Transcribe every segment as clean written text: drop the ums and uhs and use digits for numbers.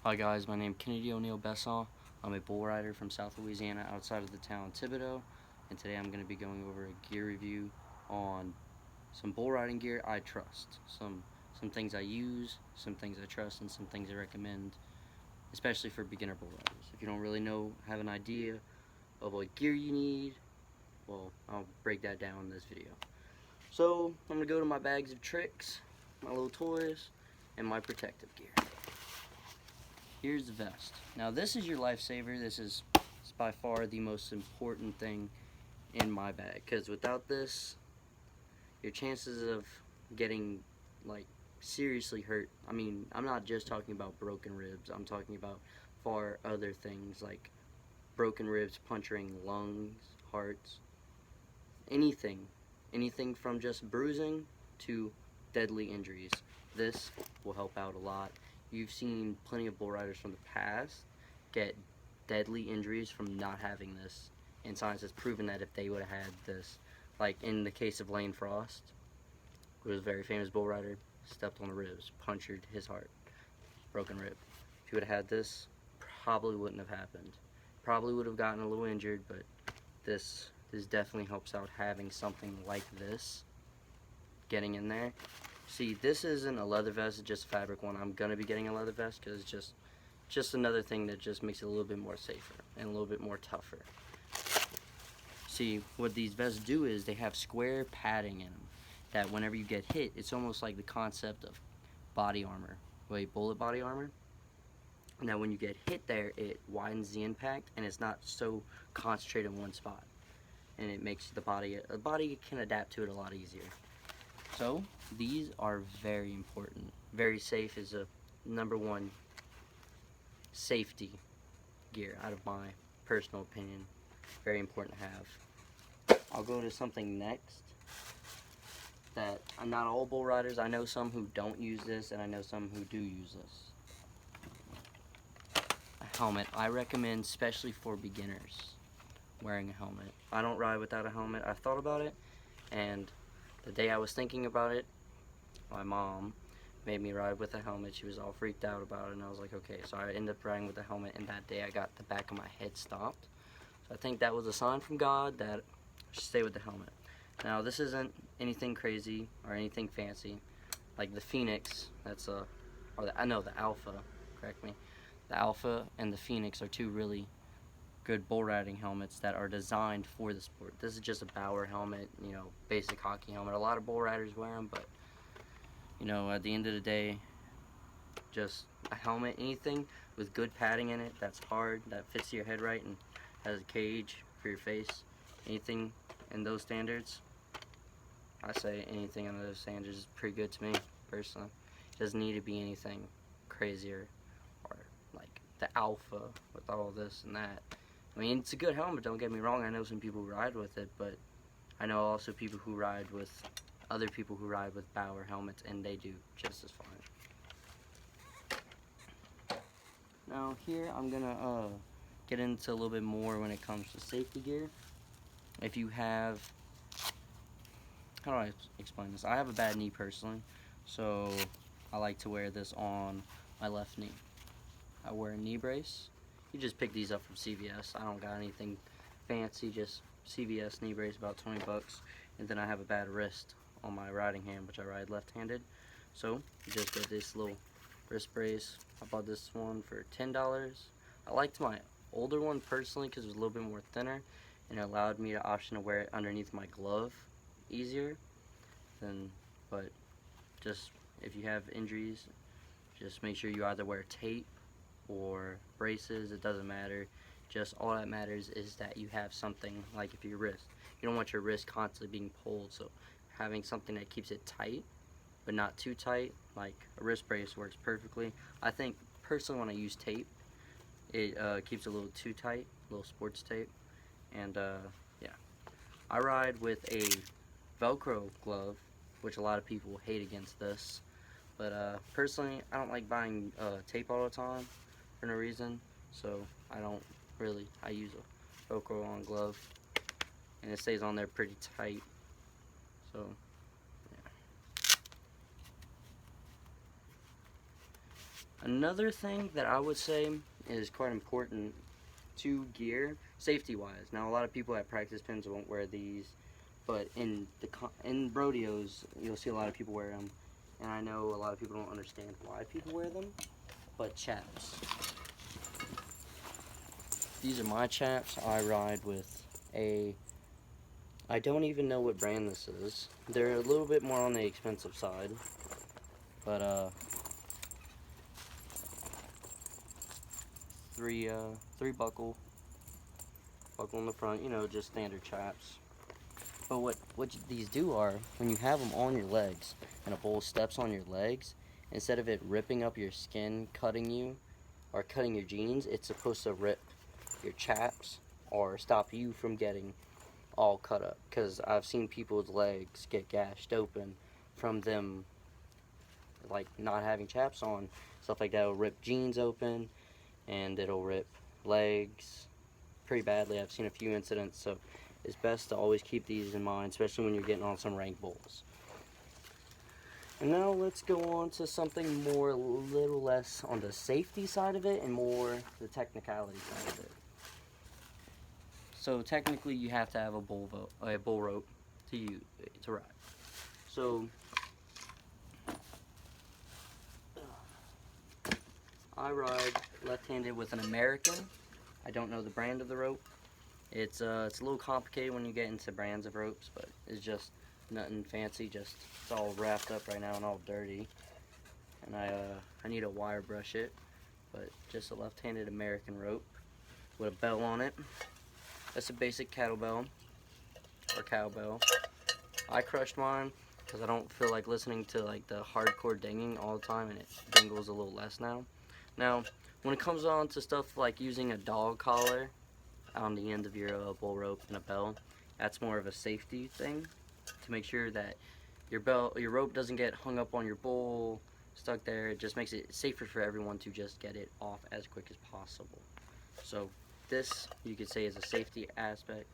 Hi guys, my name is Kennedy O'Neill Bessall. I'm a bull rider from South Louisiana outside of the town Thibodaux, and today I'm going to be going over a gear review on some bull riding gear I trust. Some things I use, some things I trust, and some things I recommend, especially for beginner bull riders. If you don't really have an idea of what gear you need, well, I'll break that down in this video. So I'm going to go to my bags of tricks, my little toys, and my protective gear. Here's the vest. Now this is your lifesaver. This is by far the most important thing in my bag, because without this, your chances of getting like seriously hurt, I mean, I'm not just talking about broken ribs, I'm talking about far other things like broken ribs, puncturing lungs, hearts, anything from just bruising to deadly injuries. This will help out a lot. You've seen plenty of bull riders from the past get deadly injuries from not having this, and science has proven that if they would have had this, like in the case of Lane Frost, who was a very famous bull rider, stepped on the ribs, punctured his heart, broken rib. If he would have had this, probably wouldn't have happened. Probably would have gotten a little injured, but this definitely helps out having something like this getting in there. See, this isn't a leather vest, it's just a fabric one. I'm gonna be getting a leather vest because it's just another thing that just makes it a little bit more safer and a little bit more tougher. See, what these vests do is they have square padding in them that whenever you get hit, it's almost like the concept of body armor, like bullet body armor. Now when you get hit there, it widens the impact and it's not so concentrated in one spot, and it makes the body can adapt to it a lot easier. So these are very important. Very safe is a #1 safety gear out of my personal opinion. Very important to have. I'll go to something next that not all bull riders, I know some who don't use this and I know some who do use this. A helmet. I recommend, especially for beginners, wearing a helmet. I don't ride without a helmet. I've thought about it, and the day I was thinking about it, my mom made me ride with a helmet. She was all freaked out about it, and I was like, okay. So I ended up riding with a helmet, and that day I got the back of my head stopped. So I think that was a sign from God that I should stay with the helmet. Now, this isn't anything crazy or anything fancy. Like the Phoenix, the Alpha, correct me. The Alpha and the Phoenix are two really good bull riding helmets that are designed for the sport. This is just a Bauer helmet, basic hockey helmet. A lot of bull riders wear them, but at the end of the day, just a helmet, anything with good padding in it, that's hard, that fits your head right and has a cage for your face, anything in those standards, I say anything in those standards is pretty good to me, personally. It doesn't need to be anything crazier or like the Alpha with all this and that. I mean, it's a good helmet, don't get me wrong. I know some people who ride with it, but I know also people who ride with other people who ride with Bauer helmets, and they do just as fine. Now here I'm gonna get into a little bit more when it comes to safety gear. If you have, how do I explain this? I have a bad knee personally, so I like to wear this on my left knee. I wear a knee brace. You just pick these up from CVS. I don't got anything fancy, just CVS knee brace, about 20 bucks. And then I have a bad wrist on my riding hand, which I ride left-handed. So you just get this little wrist brace. I bought this one for $10. I liked my older one personally because it was a little bit more thinner, and it allowed me the option to wear it underneath my glove easier. But just if you have injuries, just make sure you either wear tape or braces. It doesn't matter. Just all that matters is that you have something, like if your wrist, you don't want your wrist constantly being pulled, so having something that keeps it tight but not too tight, like a wrist brace, works perfectly. I think personally when I use tape, it keeps it a little too tight, a little sports tape. And yeah, I ride with a Velcro glove, which a lot of people will hate against this, but personally I don't like buying tape all the time for no reason, so I use a Velcro on glove, and it stays on there pretty tight. So yeah. Another thing that I would say is quite important to gear, safety-wise. Now, a lot of people at practice pins won't wear these, but in rodeos, you'll see a lot of people wear them, and I know a lot of people don't understand why people wear them. But chaps. These are my chaps. I ride with I don't even know what brand this is. They're a little bit more on the expensive side, but three buckle in the front, you know, just standard chaps. But what these do are, when you have them on your legs and a bull steps on your legs, instead of it ripping up your skin, cutting you, or cutting your jeans, it's supposed to rip your chaps or stop you from getting all cut up. Because I've seen people's legs get gashed open from them, like, not having chaps on. Stuff like that will rip jeans open, and it'll rip legs pretty badly. I've seen a few incidents, so it's best to always keep these in mind, especially when you're getting on some rank bulls. And now let's go on to something more, a little less on the safety side of it and more the technicality side of it. So technically, you have to have a bull rope to ride. So I ride left-handed with an American. I don't know the brand of the rope. It's a little complicated when you get into brands of ropes, but it's just nothing fancy. Just it's all wrapped up right now and all dirty, and I need to wire brush it. But just a left-handed American rope with a bell on it. That's a basic kettlebell or cowbell. I crushed mine because I don't feel like listening to like the hardcore dinging all the time, and it dingles a little less now. Now, when it comes on to stuff like using a dog collar on the end of your bull rope and a bell, that's more of a safety thing to make sure that your rope doesn't get hung up on your bull, stuck there. It just makes it safer for everyone to just get it off as quick as possible. So this, you could say, is a safety aspect,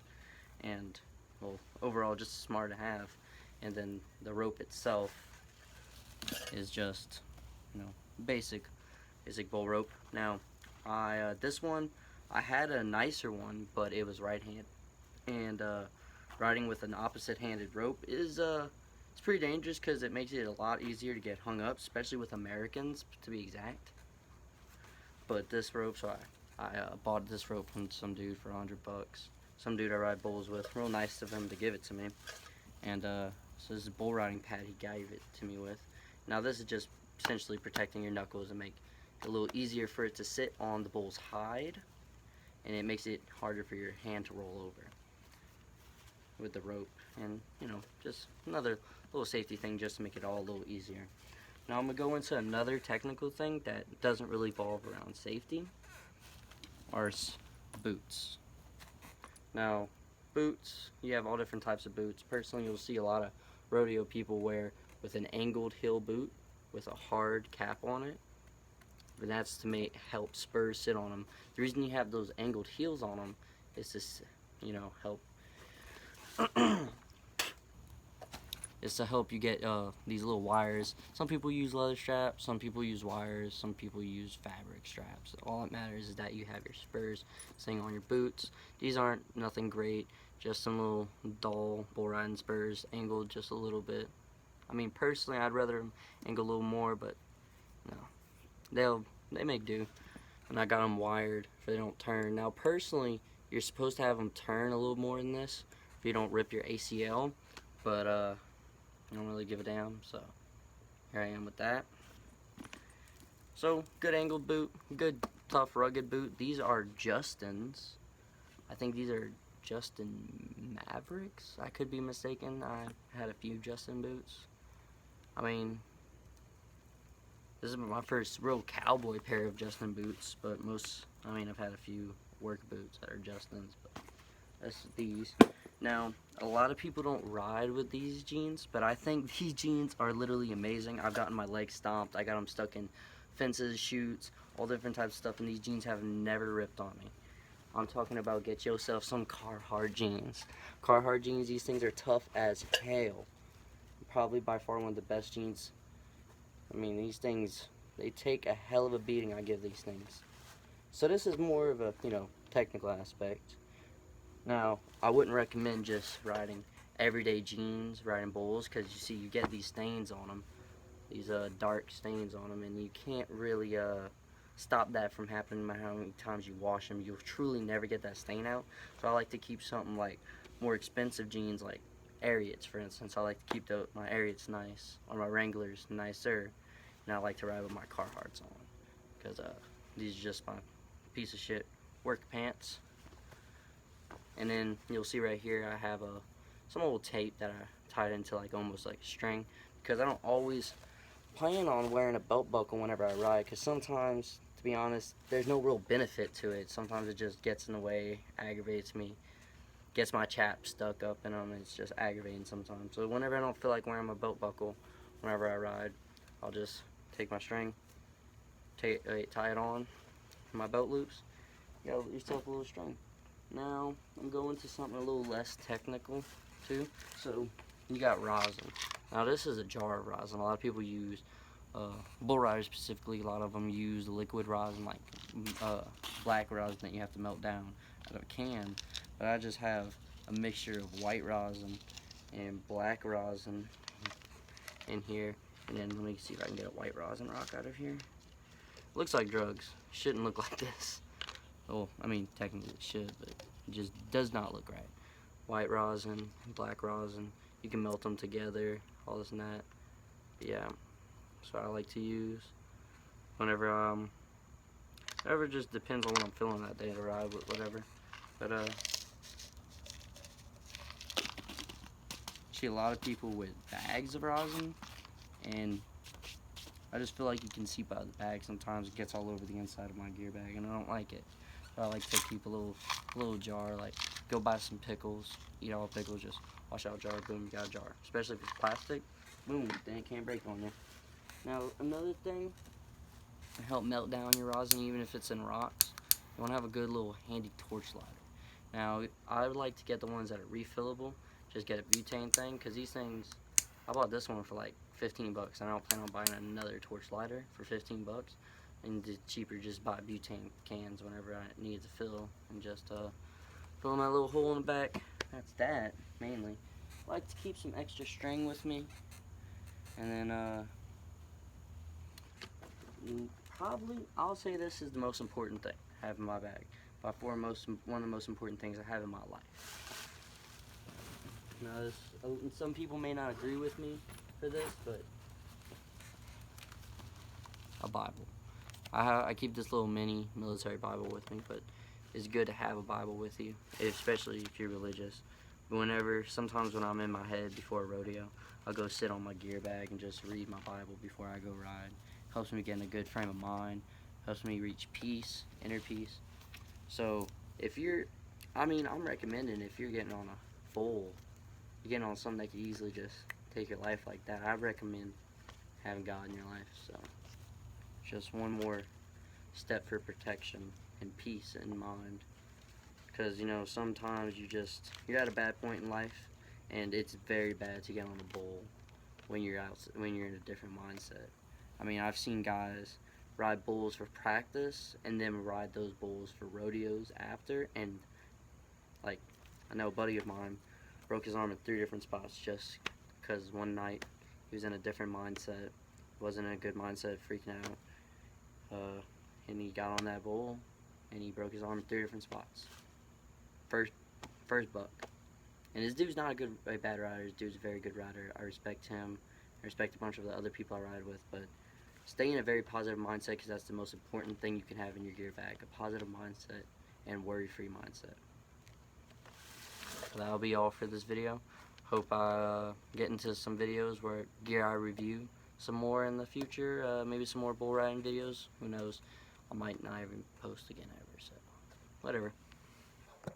and well, overall just smart to have. And then the rope itself is just, you know, basic bull rope. Now, this one, I had a nicer one, but it was right-handed, and riding with an opposite-handed rope is it's pretty dangerous because it makes it a lot easier to get hung up, especially with Americans, to be exact. But this rope, so I bought this rope from some dude for $100. Some dude I ride bulls with. Real nice of him to give it to me. And so this is a bull riding pad he gave it to me with. Now this is just essentially protecting your knuckles and make it a little easier for it to sit on the bull's hide, and it makes it harder for your hand to roll over with the rope. And you know, just another little safety thing just to make it all a little easier. Now I'm gonna go into another technical thing that doesn't really revolve around safety, are boots. Now, boots, you have all different types of boots. Personally, you'll see a lot of rodeo people wear with an angled heel boot with a hard cap on it. But that's to help spurs sit on them. The reason you have those angled heels on them is to, you know, help is to help you get these little wires. Some people use leather straps, some people use wires, some people use fabric straps. All that matters is that you have your spurs sitting on your boots. These aren't nothing great, just some little dull bull riding spurs, angled just a little bit. I mean, personally, I'd rather them angle a little more, but no, they make do. And I got them wired so they don't turn. Now, personally, you're supposed to have them turn a little more than this if you don't rip your ACL, but I don't really give a damn, so here I am with that. So, good angled boot, good tough rugged boot. These are Justin's. I think these are Justin Mavericks. I could be mistaken. I had a few Justin boots. I mean, this is my first real cowboy pair of Justin boots, but I've had a few work boots that are Justin's, but that's these. Now, a lot of people don't ride with these jeans, but I think these jeans are literally amazing. I've gotten my legs stomped. I got them stuck in fences, chutes, all different types of stuff, and these jeans have never ripped on me. I'm talking about get yourself some Carhartt jeans. Carhartt jeans, these things are tough as hell. Probably by far one of the best jeans. I mean, these things They take a hell of a beating I give these things. So this is more of a, technical aspect. Now, I wouldn't recommend just riding everyday jeans, riding bulls, because you see you get these stains on them, these dark stains on them, and you can't really stop that from happening no matter how many times you wash them. You'll truly never get that stain out. So I like to keep something like more expensive jeans, like Ariats, for instance. I like to keep my Ariats nice, or my Wranglers nicer, and I like to ride with my Carhartts on, because these are just my piece of shit work pants. And then you'll see right here I have some old tape that I tied into like almost like a string, because I don't always plan on wearing a belt buckle whenever I ride, because sometimes, to be honest, there's no real benefit to it. Sometimes it just gets in the way, aggravates me, gets my chap stuck up in them, and it's just aggravating sometimes. So whenever I don't feel like wearing my belt buckle whenever I ride, I'll just take my string, tie it on my belt loops. You got yourself a little string. Now I'm going to something a little less technical too. So you got rosin. Now this is a jar of rosin. A lot of people use, bull riders specifically, a lot of them use liquid rosin, like black rosin that you have to melt down out of a can. But I just have a mixture of white rosin and black rosin in here. And then let me see if I can get a white rosin rock out of here. Looks like drugs. Shouldn't look like this. Well, I mean, technically it should, but it just does not look right. White rosin, black rosin, you can melt them together, all this and that. But yeah, that's what I like to use whenever, whatever, just depends on what I'm feeling that day to ride with, whatever. But, see a lot of people with bags of rosin, and I just feel like you can seep out of the bag sometimes. It gets all over the inside of my gear bag, and I don't like it. I like to keep a little jar, like go buy some pickles, eat all pickles, just wash out a jar, boom, you got a jar. Especially if it's plastic, boom, then it can't break on you. Now another thing to help melt down your rosin, even if it's in rocks, you want to have a good little handy torch lighter. Now I would like to get the ones that are refillable, just get a butane thing, because these things, I bought this one for like 15 bucks, and I don't plan on buying another torch lighter for 15 bucks. And it's cheaper just buy butane cans whenever I need to fill, and just fill my little hole in the back. That's that, mainly. I like to keep some extra string with me, and then probably, I'll say this is the most important thing I have in my bag. By far one of the most important things I have in my life. Now, some people may not agree with me for this, but a Bible. I keep this little mini military Bible with me, but it's good to have a Bible with you, especially if you're religious. Sometimes when I'm in my head before a rodeo, I'll go sit on my gear bag and just read my Bible before I go ride. Helps me get in a good frame of mind, helps me reach peace, inner peace. So I'm recommending if you're getting on a foal, you're getting on something that could easily just take your life like that, I recommend having God in your life. So just one more step for protection and peace in mind, because sometimes you're at a bad point in life, and it's very bad to get on a bull when you're in a different mindset. I mean, I've seen guys ride bulls for practice and then ride those bulls for rodeos after, and like, I know a buddy of mine broke his arm in 3 different spots just because one night he was in a different mindset, wasn't in a good mindset, freaking out. And he got on that bull, and he broke his arm in 3 different spots. First buck. And this dude's not a bad rider. This dude's a very good rider. I respect him. I respect a bunch of the other people I ride with. But stay in a very positive mindset, because that's the most important thing you can have in your gear bag. A positive mindset and worry-free mindset. So that'll be all for this video. Hope I get into some videos where gear I review some more in the future, maybe some more bull riding videos, who knows, I might not even post again ever, so whatever.